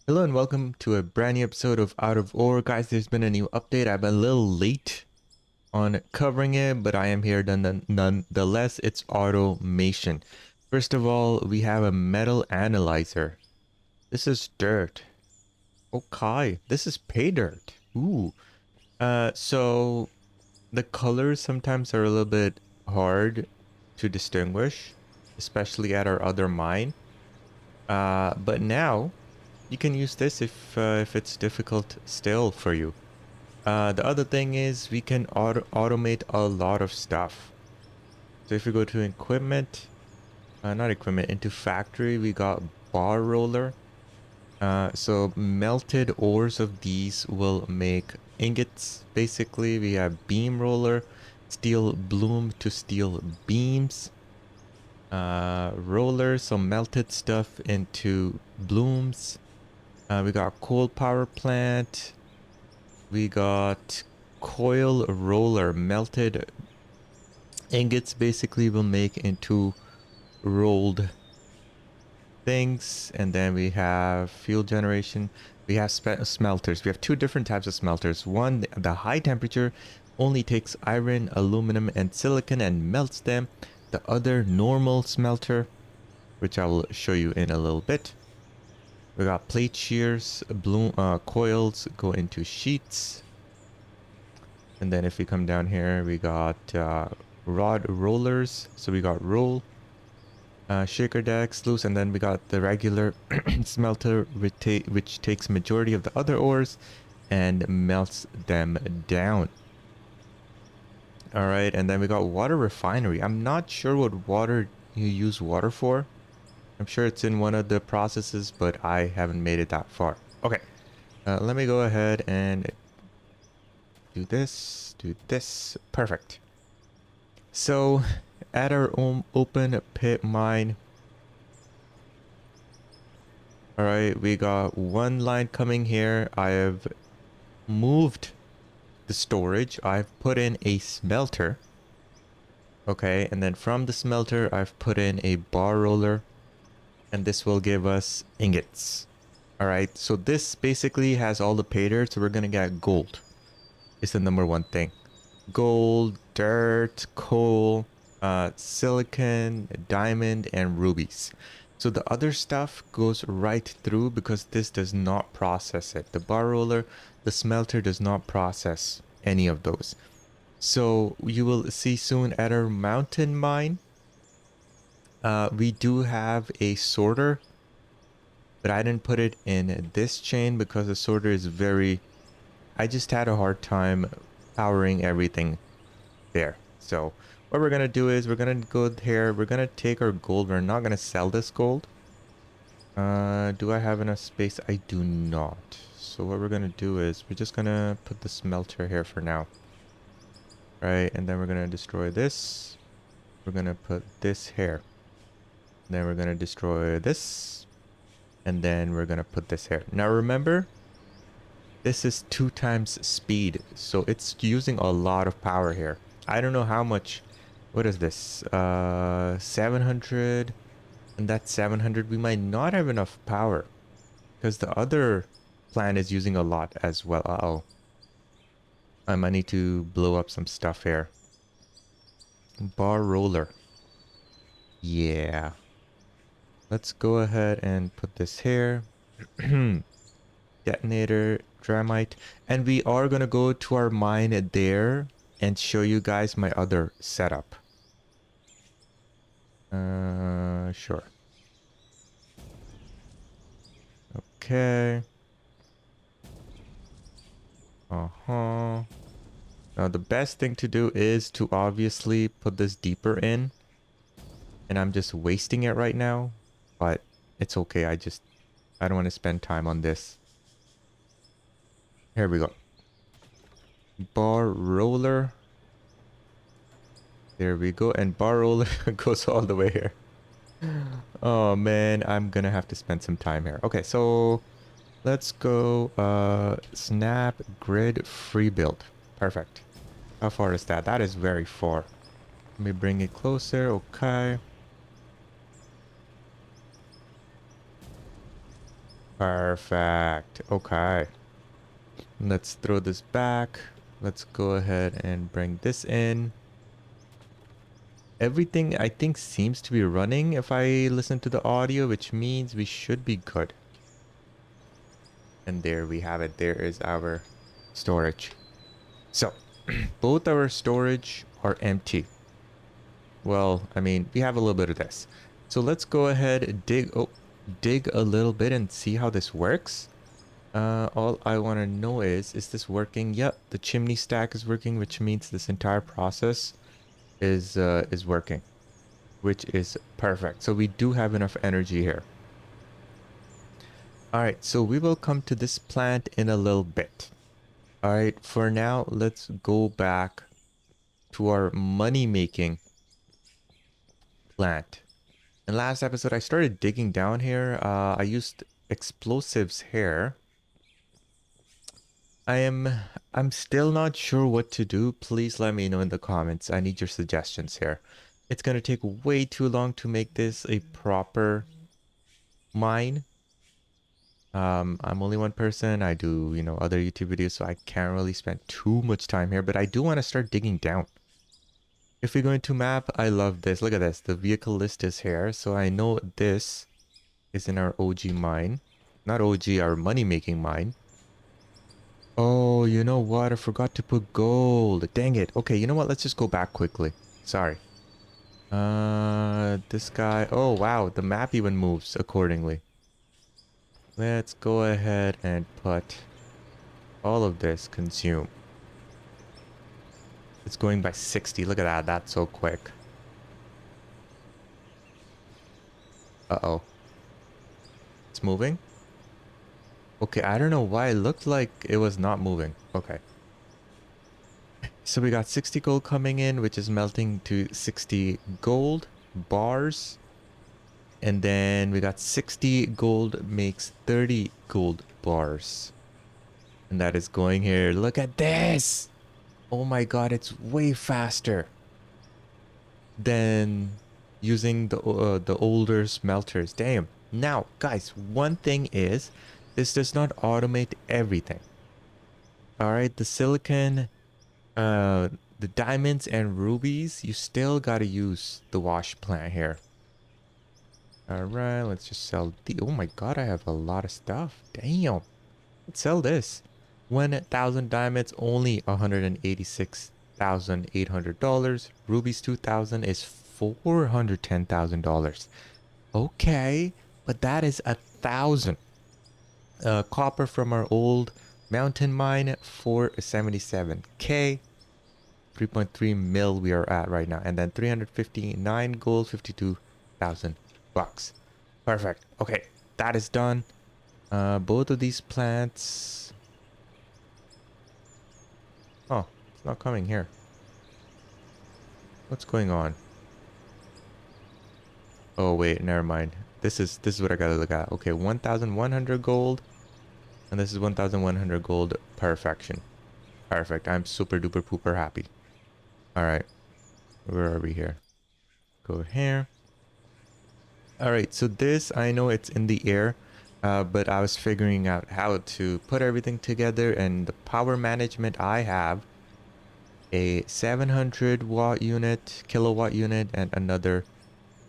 Hello and welcome to a brand new episode of Out of Ore. Guys, there's been a new update. I've been a little late on covering it, but I am here nonetheless. It's automation. First of all, we have a metal analyzer. This is dirt. Okay, this is pay dirt. Ooh. So the colors sometimes are a little bit hard to distinguish, especially at our other mine. But now you can use this if it's difficult still for you. The other thing is we can automate a lot of stuff. So if we go to equipment, not equipment, into factory, we got bar roller. So melted ores of these will make ingots. Basically, we have beam roller, steel bloom to steel beams. Roller, so melted stuff into blooms. We got coal power plant. We got coil roller, melted ingots basically will make into rolled things. And then we have fuel generation. We have smelters. We have two different types of smelters. One, the high temperature, only takes iron, aluminum, and silicon and melts them. The other, normal smelter, which I will show you in a little bit. We got plate shears, bloom, coils go into sheets. And then if we come down here, we got rod rollers. So we got roll, shaker decks, loose, and then we got the regular smelter, which takes majority of the other ores and melts them down. All right, and then we got water refinery. I'm not sure what water you use water for. I'm sure it's in one of the processes, but I haven't made it that far. Okay, let me go ahead and do this. Perfect. So at our own open pit mine, all right, we got one line coming here. I have moved the storage. I've put in a smelter. Okay, and then from the smelter, I've put in a bar roller, and this will give us ingots. All right, so this basically has all the pay dirt, so we're gonna get gold. It's the number one thing. Gold, dirt, coal, silicon, diamond, and rubies. So the other stuff goes right through because this does not process it. The bar roller, the smelter does not process any of those. So you will see soon at our mountain mine, we do have a sorter, but I didn't put it in this chain because the sorter is very, I just had a hard time powering everything there. So what we're gonna do is we're gonna go here, we're gonna take our gold. We're not gonna sell this gold. Do I have enough space? I do not. So what we're gonna do is we're just gonna put the smelter here for now. Right, and then we're gonna destroy this. We're gonna put this here. Then we're gonna destroy this. And then we're gonna put this here. Now remember, this is 2 times speed, so it's using a lot of power here. I don't know how much. What is this? 700, and that's 700. We might not have enough power because the other plant is using a lot as well. Uh-oh. I might need to blow up some stuff here. Bar roller. Yeah. Let's go ahead and put this here. Detonator, dramite. And we are going to go to our mine there and show you guys my other setup. Sure. Okay. Uh-huh. Now the best thing to do is to obviously put this deeper in. And I'm just wasting it right now. But it's okay. I don't want to spend time on this. Here we go. Bar roller. There we go. And bar roller goes all the way here. Oh man, I'm gonna have to spend some time here. Okay, so let's go snap grid free build. Perfect. How far is that? That is very far. Let me bring it closer. Okay. Perfect. Okay. Let's throw this back. Let's go ahead and bring this in. Everything I think seems to be running if I listen to the audio, which means we should be good. And there we have it. There is our storage. So both our storage are empty. Well, I mean, we have a little bit of this. So let's go ahead and dig a little bit and see how this works. All I want to know is this working? Yep, the chimney stack is working, which means this entire process is working, which is perfect. So we do have enough energy here. All right, so we will come to this plant in a little bit. All right, for now, let's go back to our money-making plant. In last episode, I started digging down here. I used explosives here. I'm still not sure what to do. Please let me know in the comments. I need your suggestions here. It's gonna take way too long to make this a proper mine. I'm only one person. I do, other YouTube videos, so I can't really spend too much time here, but I do want to start digging down. If we go into map, I love this. Look at this. The vehicle list is here, so I know this is in our OG mine. Not OG, our money-making mine. Oh, you know what? I forgot to put gold. Dang it. Okay, you know what? Let's just go back quickly. Sorry. This guy. Oh, wow. The map even moves accordingly. Let's go ahead and put all of this consume. It's going by 60. Look at that. That's so quick. Uh-oh. It's moving? Okay, I don't know why it looked like it was not moving. Okay. So we got 60 gold coming in, which is melting to 60 gold bars. And then we got 60 gold makes 30 gold bars. And that is going here. Look at this! Oh my god, it's way faster than using the older smelters. Damn. Now, guys, one thing is, this does not automate everything. Alright, the silicon, the diamonds and rubies, you still gotta use the wash plant here. Alright, let's just sell the... Oh my god, I have a lot of stuff. Damn. Let's sell this. 1,000 diamonds, only $186,800. Rubies 2,000 is $410,000. Okay, but that is 1,000. Copper from our old mountain mine, 477K. 3.3 mil we are at right now. And then 359 gold, 52,000 bucks. Perfect. Okay, that is done. Both of these plants... Oh, it's not coming here. What's going on? Oh wait, never mind. This is what I gotta look at. Okay, 1,100 gold. And this is 1,100 gold. Perfection. Perfect. I'm super duper pooper happy. Alright. Where are we here? Go here. Alright, so this, I know it's in the air. But I was figuring out how to put everything together, and the power management I have a 700 watt unit, kilowatt unit, and another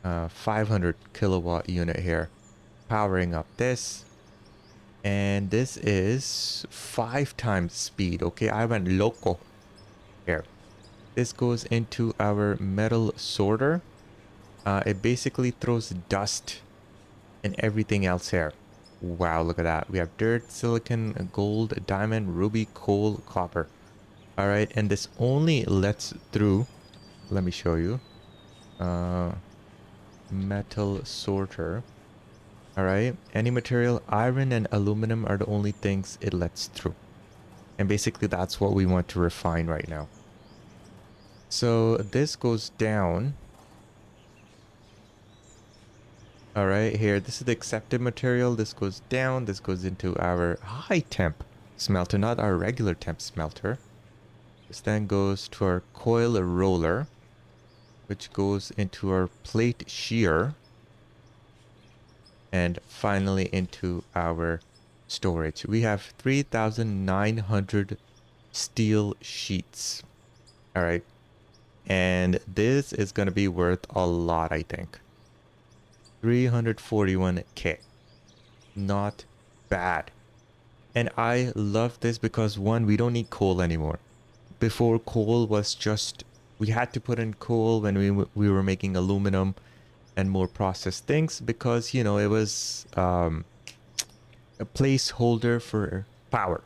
500 kilowatt unit here powering up this. And this is 5 times speed. Okay, I went local here. This goes into our metal sorter. It basically throws dust and everything else here. Wow, look at that. We have dirt, silicon, gold, diamond, ruby, coal, copper. All right, and this only lets through, let me show you, metal sorter. All right, any material, iron and aluminum are the only things it lets through. And basically that's what we want to refine right now. So this goes down. All right, here, this is the accepted material. This goes down. This goes into our high temp smelter, not our regular temp smelter. This then goes to our coil roller, which goes into our plate shear. And finally into our storage. We have 3,900 steel sheets. All right. And this is going to be worth a lot, I think. 341k. Not bad. And I love this because one, we don't need coal anymore. Before, coal was just, we had to put in coal when we were making aluminum and more processed things because, you know, it was a placeholder for power.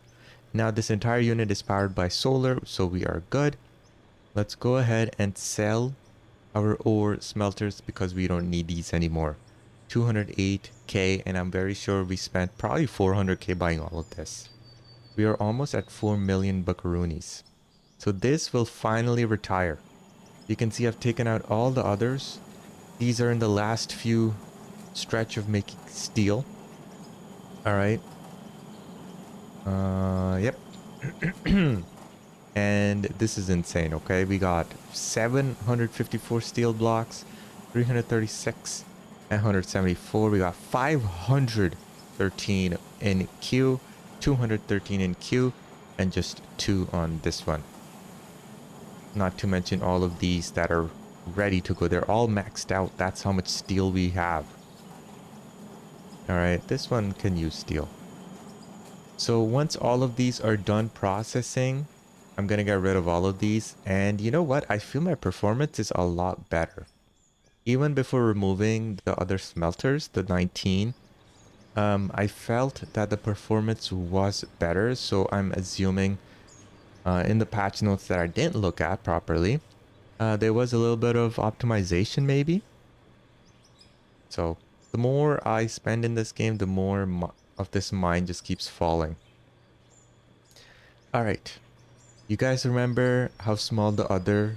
Now this entire unit is powered by solar, so we are good. Let's go ahead and sell our ore smelters because we don't need these anymore. 208k, and I'm very sure we spent probably 400k buying all of this. We are almost at 4 million buckaroonies. So this will finally retire. You can see I've taken out all the others. These are in the last few stretch of making steel. All right. Yep. And this is insane, okay? We got 754 steel blocks, 336, and 174. We got 513 in Q, 213 in Q, and just 2 on this one. Not to mention all of these that are ready to go. They're all maxed out. That's how much steel we have. All right, this one can use steel. So once all of these are done processing, I'm going to get rid of all of these. And you know what? I feel my performance is a lot better. Even before removing the other smelters, the 19, I felt that the performance was better. So I'm assuming in the patch notes that I didn't look at properly, there was a little bit of optimization maybe. So the more I spend in this game, the more of this mine just keeps falling. All right. You guys remember how small the other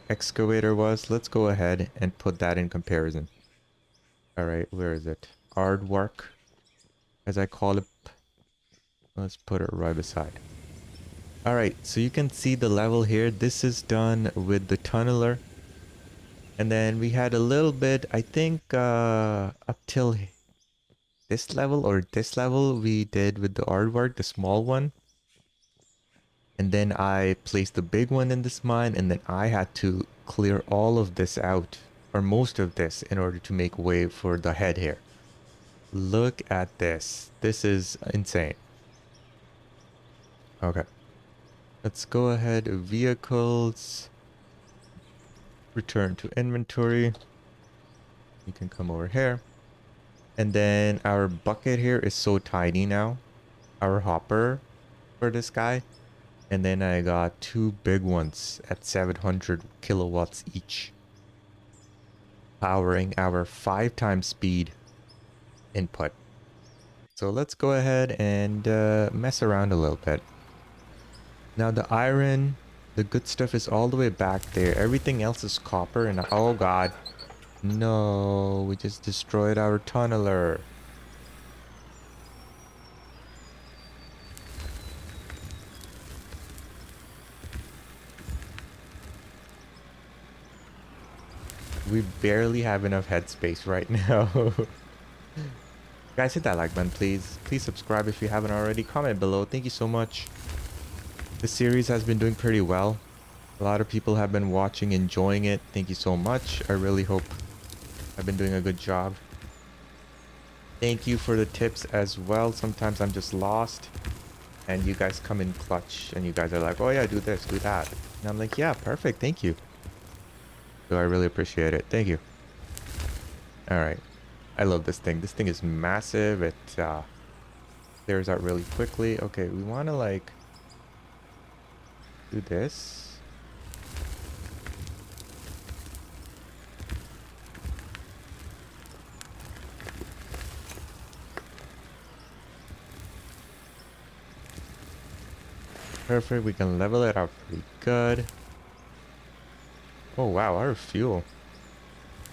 excavator was? Let's go ahead and put that in comparison. All right, where is it? Aardvark, as I call it. Let's put it right beside. All right, so you can see the level here. This is done with the tunneler. And then we had a little bit, I think, up till this level or this level, we did with the aardvark, the small one. And then I placed the big one in this mine, and then I had to clear all of this out, or most of this, in order to make way for the head here. Look at this. This is insane. Okay. Let's go ahead. Vehicles. Return to inventory. You can come over here. And then our bucket here is so tiny now. Our hopper for this guy. And then I got 2 big ones at 700 kilowatts each, powering our 5 times speed input. So let's go ahead and mess around a little bit. Now the iron, the good stuff is all the way back there. Everything else is copper and oh god. No, we just destroyed our tunneler. We barely have enough headspace right now. Guys, hit that like button, please. Please subscribe if you haven't already. Comment below. Thank you so much. This series has been doing pretty well. A lot of people have been watching, enjoying it. Thank you so much. I really hope I've been doing a good job. Thank you for the tips as well. Sometimes I'm just lost. And you guys come in clutch. And you guys are like, oh yeah, do this, do that. And I'm like, yeah, perfect. Thank you. So I really appreciate it. Thank you. Alright. I love this thing. This thing is massive. It clears out really quickly. Okay, we want to like do this. Perfect. We can level it up pretty good. Oh wow, our fuel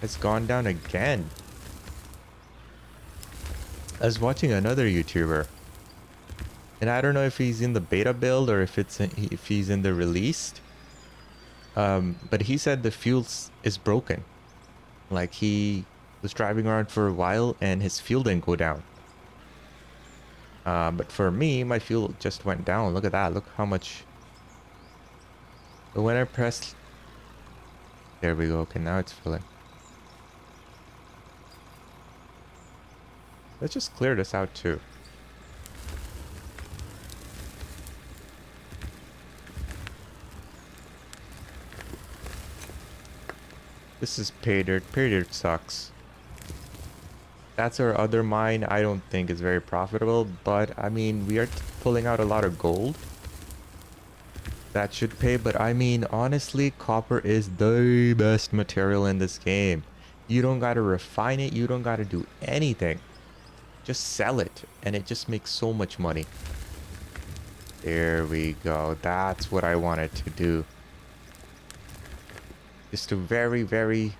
has gone down again. I was watching another YouTuber, and I don't know if he's in the beta build or if he's in the released. But he said the fuel is broken. Like he Was driving around for a while and his fuel didn't go down. But for me, my fuel just went down. Look at that. Look how much. But when I pressed, there we go. Okay, now it's filling. Let's just clear this out too. This is pay dirt. Pay dirt sucks. That's our other mine. I don't think is very profitable, but I mean, we are pulling out a lot of gold. That should pay, but I mean, honestly, copper is the best material in this game. You don't gotta refine it. You don't gotta do anything. Just sell it, and it just makes so much money. There we go. That's what I wanted to do. Just a very, very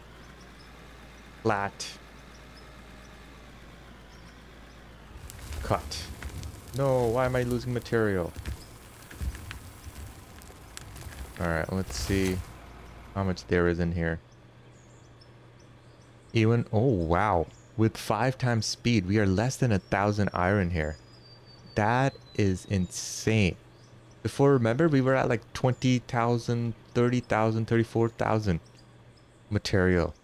flat cut. No, why am I losing material? Alright, let's see how much there is in here. Even, oh wow. With 5 times speed, we are less than 1,000 iron here. That is insane. Before, remember, we were at like 20,000, 30,000, 34,000 material.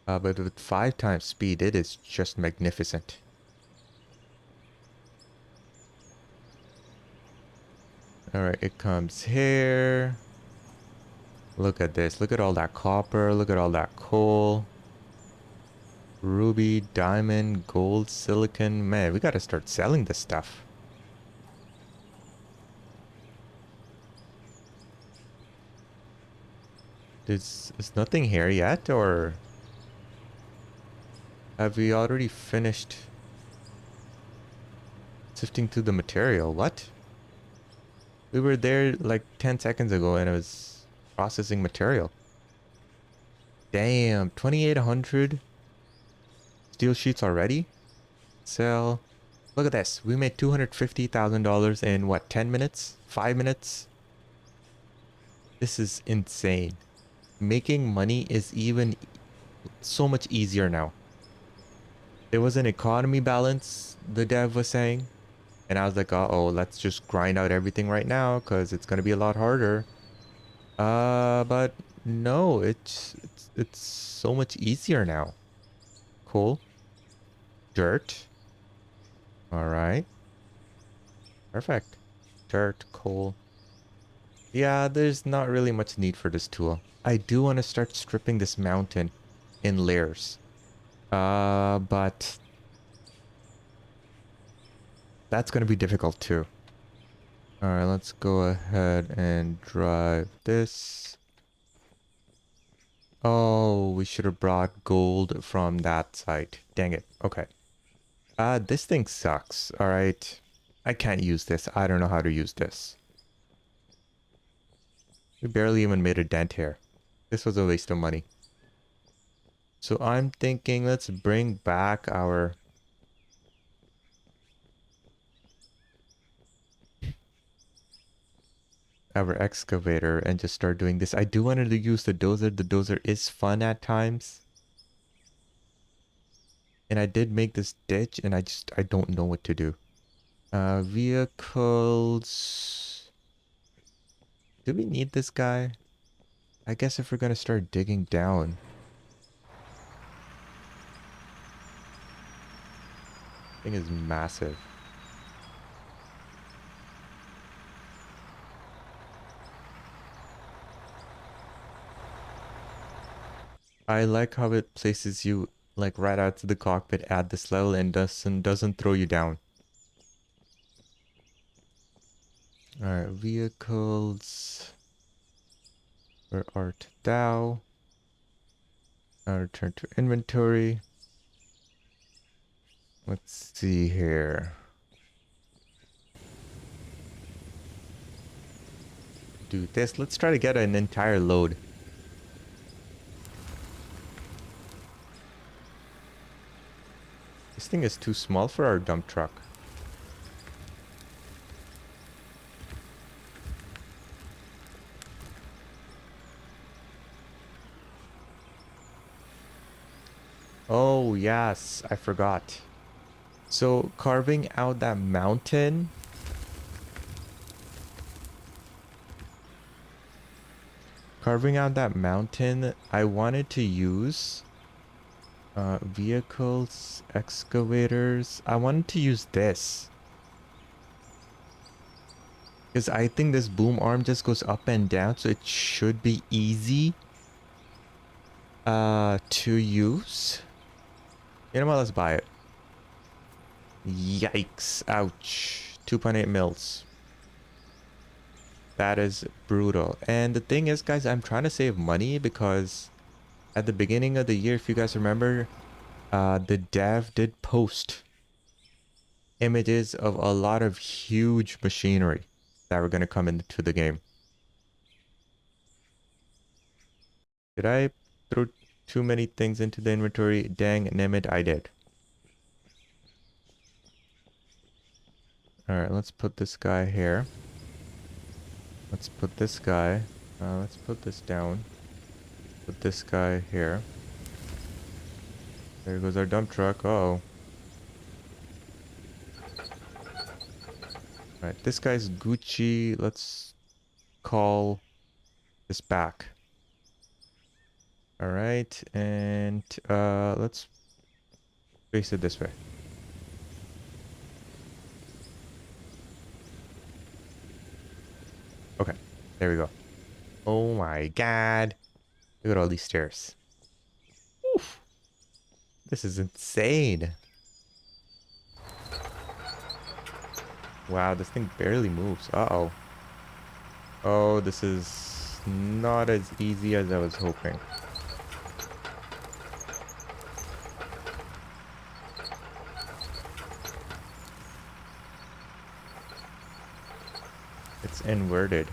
But with 5 times speed, it is just magnificent. Alright, it comes here. Look at this. Look at all that copper. Look at all that coal. Ruby, diamond, gold, silicon. Man, we gotta start selling this stuff. Is nothing here yet, or have we already finished sifting through the material? What? We were there like 10 seconds ago and it was processing material. Damn, 2,800 steel sheets already? Sell. Look at this. We made $250,000 in what, 10 minutes? 5 minutes? This is insane. Making money is even so much easier now. There was an economy balance, the dev was saying. And I was like, uh-oh, let's just grind out everything right now because it's going to be a lot harder. But no, it's so much easier now. Cool. Dirt. All right. Perfect. Dirt, coal. Yeah, there's not really much need for this tool. I do want to start stripping this mountain in layers. But that's going to be difficult too. All right, let's go ahead and drive this. Oh, we should have brought gold from that site. Dang it. Okay. This thing sucks. All right. I can't use this. I don't know how to use this. We barely even made a dent here. This was a waste of money. So I'm thinking let's bring back our excavator and just start doing this. I do want to use the dozer. The dozer is fun at times. And I did make this ditch and I don't know what to do. Vehicles. Do we need this guy? I guess if we're gonna start digging down. Thing is massive. I like how it places you like right out to the cockpit at this level and doesn't throw you down. Alright, vehicles. Where art thou? I'll return to inventory. Let's see here. Do this. Let's try to get an entire load. This thing is too small for our dump truck. Oh, yes, I forgot. So carving out that mountain. Carving out that mountain, I wanted to use vehicles, excavators. I wanted to use this. Because I think this boom arm just goes up and down, so it should be easy to use. You know what, let's buy it. Yikes. Ouch. 2.8 mils. That is brutal. And the thing is, guys, I'm trying to save money because at the beginning of the year, if you guys remember, the dev did post images of a lot of huge machinery that were going to come into the game. Did I throw too many things into the inventory? Dang, Nimit, I did. All right, let's put this guy here. Let's put this guy. Let's put this down. Put this guy here. There goes our dump truck. Uh-oh. All right, this guy's Gucci. Let's call this back. All right, and let's face it this way. Okay, there we go. Oh my god. Look at all these stairs. Oof. This is insane. Wow, this thing barely moves. Uh-oh. Oh, this is not as easy as I was hoping. It's inverted.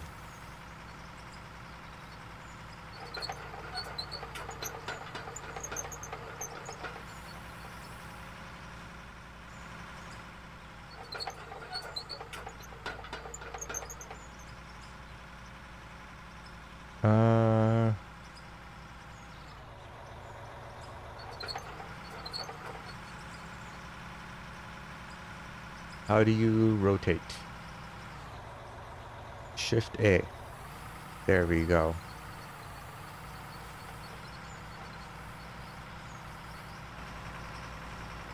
Uh, how do you rotate? Shift A. There we go.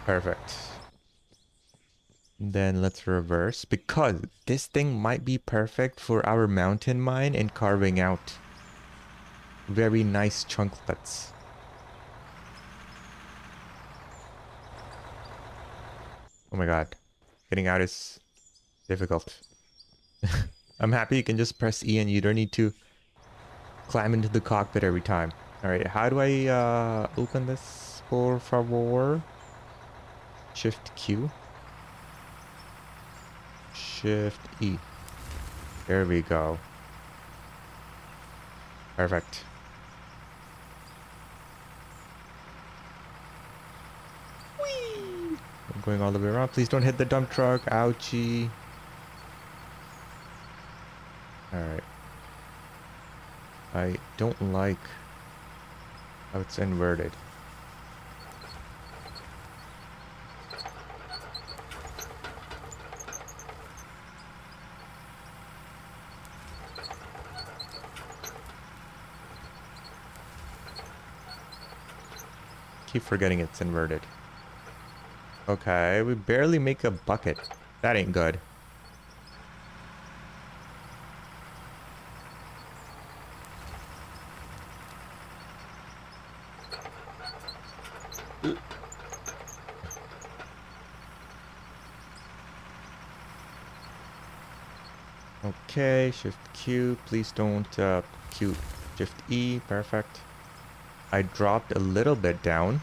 Perfect. Then let's reverse because this thing might be perfect for our mountain mine and carving out very nice chunklets. Oh my god. Getting out is difficult. I'm happy you can just press E and you don't need to climb into the cockpit every time. Alright, how do I open this? Por favor. Shift Q. Shift E. There we go. Perfect. Whee! I'm going all the way around. Please don't hit the dump truck. Ouchie. Alright. I don't like how it's inverted. Keep forgetting it's inverted. Okay, we barely make a bucket. That ain't good. Okay, Shift Q. Please don't Q. Shift E. Perfect. I dropped a little bit down.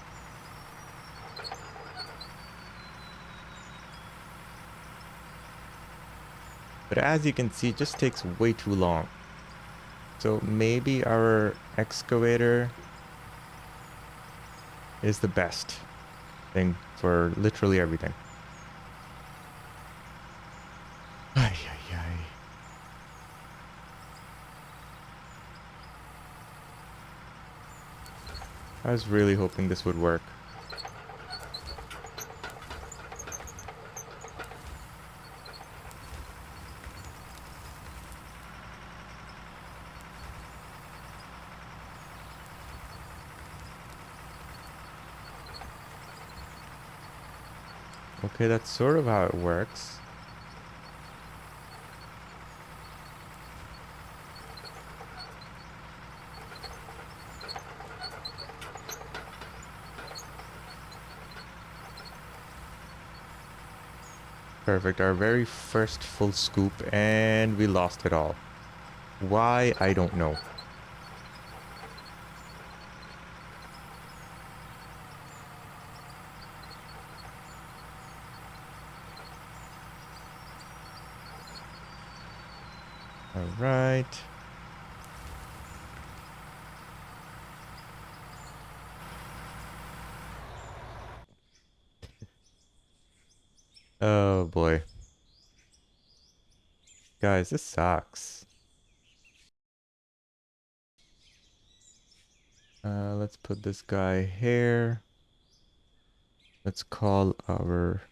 But as you can see, it just takes way too long. So maybe our excavator is the best thing for literally everything. Ay, ay, ay. I was really hoping this would work. Okay, that's sort of how it works. Perfect. Our very first full scoop, and we lost it all. Why? I don't know. All right. Oh boy. Guys, this sucks. Let's put this guy here. Let's call our...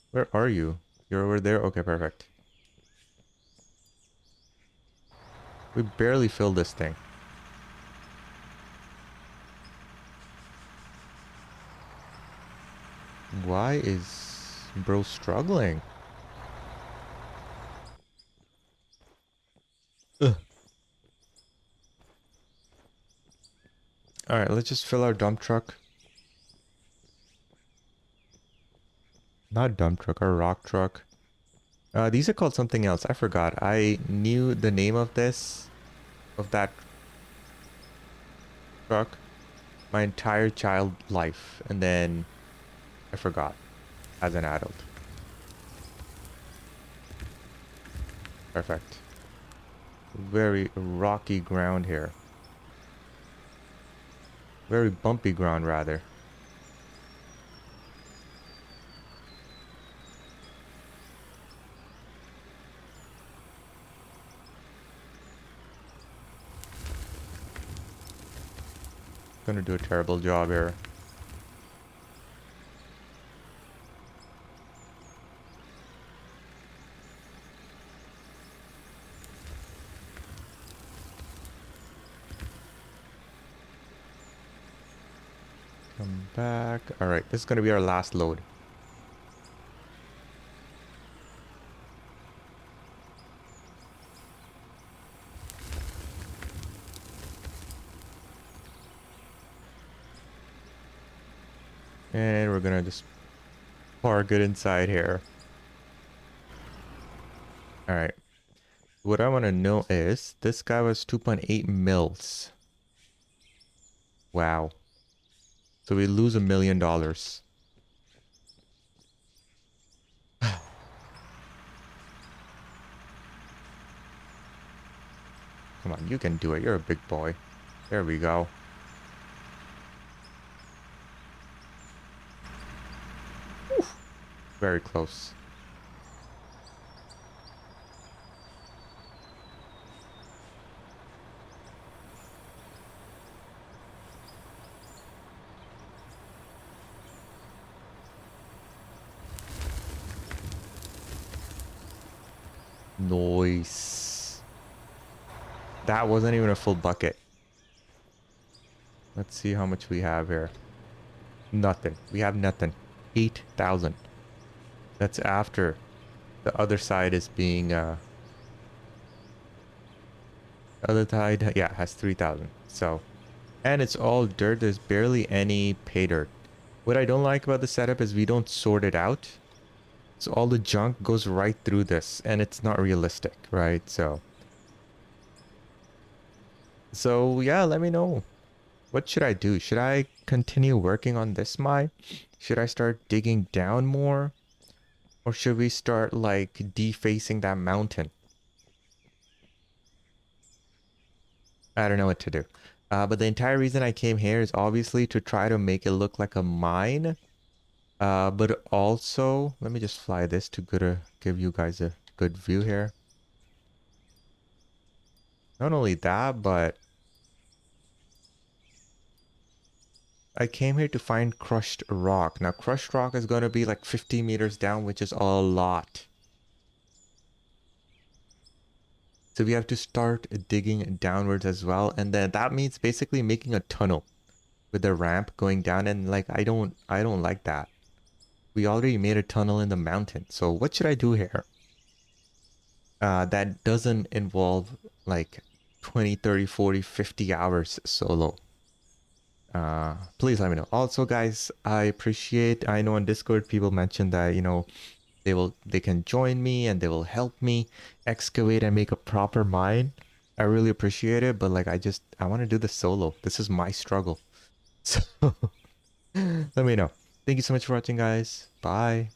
Where are you? You're over there? Okay, perfect. We barely filled this thing. Why is bro struggling? Ugh. All right, let's just fill our dump truck. Not dump truck, our rock truck. These are called something else. I forgot. I knew the name of this, of that truck, my entire child life, and then I forgot as an adult. Perfect. Very rocky ground here. Very bumpy ground, rather. Gonna do a terrible job here. Come back. All right, this is gonna be our last load. And we're gonna just park it inside here. All right. What I want to know is this guy was 2.8 mils. Wow. So we lose $1 million. Come on, you can do it. You're a big boy. There we go. Very close. Nice. That wasn't even a full bucket. Let's see how much we have here. Nothing. We have nothing. 8,000. That's after the other side is being other side, yeah, has 3,000. So, and it's all dirt. There's barely any pay dirt. What I don't like about the setup is we don't sort it out. So all the junk goes right through this and it's not realistic, right? So yeah, let me know. What should I do? Should I continue working on this mine? Should I start digging down more? Or should we start like defacing that mountain? I don't know what to do. But the entire reason I came here is obviously to try to make it look like a mine. But also, let me just fly this to give you guys a good view here. Not only that, but I came here to find crushed rock. Now, crushed rock is going to be like 50 meters down, which is a lot. So we have to start digging downwards as well. And then that means basically making a tunnel with a ramp going down. And like, I don't like that. We already made a tunnel in the mountain. So what should I do here? That doesn't involve like 20, 30, 40, 50 hours solo. Please let me know. Also, guys, I appreciate, I know on Discord people mentioned that, they can join me and they will help me excavate and make a proper mine. I really appreciate it, but like I want to do this solo. This is my struggle. So let me know. Thank you so much for watching, guys. Bye.